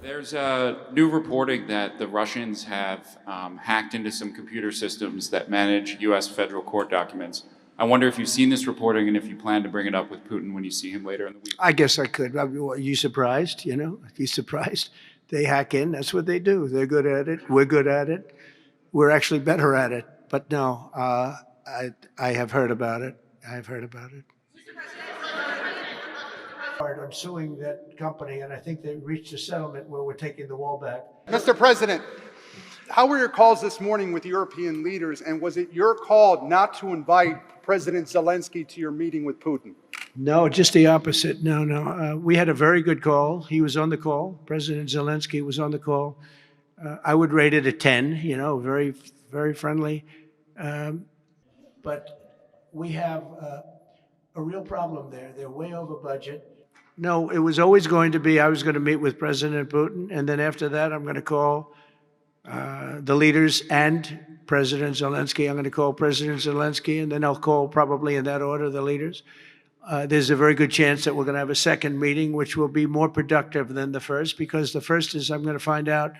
There's new reporting that the Russians have hacked into some computer systems that manage U.S. federal court documents. I wonder if you've seen this reporting and if you plan to bring it up with Putin when you see him later in the week. I guess I could. Are you surprised? You know, are you surprised? They hack in. That's what they do. They're good at it. We're good at it. We're actually better at it. But no, I have heard about it. I've heard about it. I'm suing that company, and I think they reached a settlement where we're taking the wall back. Mr. President, how were your calls this morning with European leaders, and was it your call not to invite President Zelenskyy to your meeting with Putin? No, just the opposite. No. We had a very good call. He was on the call. President Zelenskyy was on the call. I would rate it a 10, you know, very, very friendly. But we have a real problem there. They're way over budget. No, it was always going to be, I was going to meet with President Putin, and then after that, I'm going to call the leaders and President Zelenskyy. I'm going to call President Zelenskyy, and then I'll call, probably in that order, the leaders. There's a very good chance that we're going to have a second meeting, which will be more productive than the first, because the first is I'm going to find out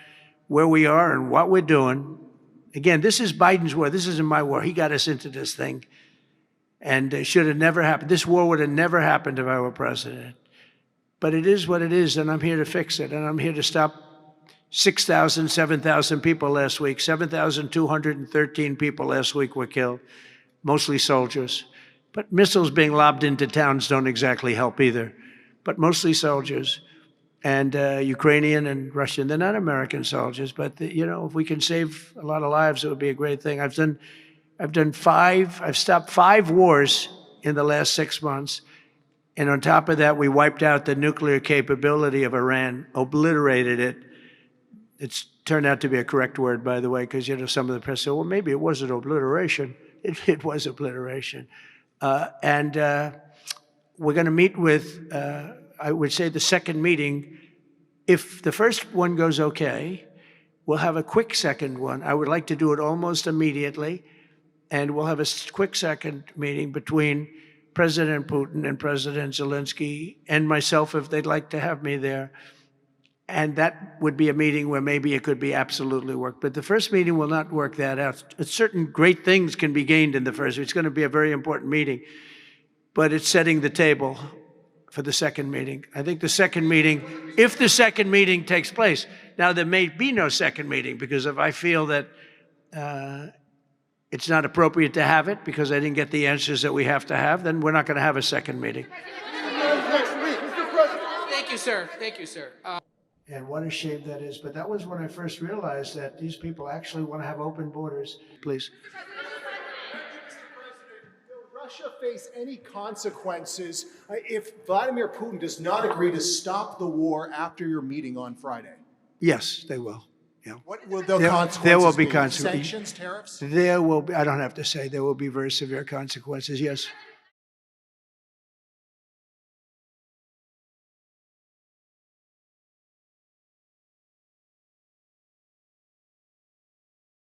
where we are and what we're doing. Again, this is Biden's war. This isn't my war. He got us into this thing, and it should have never happened. This war would have never happened if I were president. But it is what it is, and I'm here to fix it, and I'm here to stop 6,000, 7,000 people last week. 7,213 people last week were killed, mostly soldiers. But missiles being lobbed into towns don't exactly help either, but mostly soldiers. And Ukrainian and Russian, they're not American soldiers, but you know, if we can save a lot of lives, it would be a great thing. I've stopped 5 wars in the last 6 months. And on top of that, we wiped out the nuclear capability of Iran, obliterated it. It's turned out to be a correct word, by the way, because you know some of the press said, well, maybe it wasn't obliteration. It was obliteration. And we're going to meet with, I would say, the second meeting. If the first one goes okay, we'll have a quick second one. I would like to do it almost immediately. And we'll have a quick second meeting between President Putin and President Zelenskyy and myself, if they'd like to have me there. And that would be a meeting where maybe it could be absolutely work. But the first meeting will not work that out. Certain great things can be gained in the first. It's going to be a very important meeting. But it's setting the table for the second meeting. I think the second meeting, if the second meeting takes place, now there may be no second meeting, because if I feel that it's not appropriate to have it because I didn't get the answers that we have to have, then we're not going to have a second meeting. Thank you, sir. Thank you, sir. And what a shame that is. But that was when I first realized that these people actually want to have open borders. Please. Will Russia face any consequences if Vladimir Putin does not agree to stop the war after your meeting on Friday? Yes, they will. Yeah. What will the consequences there will be be? consequences. Sanctions, tariffs? There will be, I don't have to say, there will be very severe consequences, yes.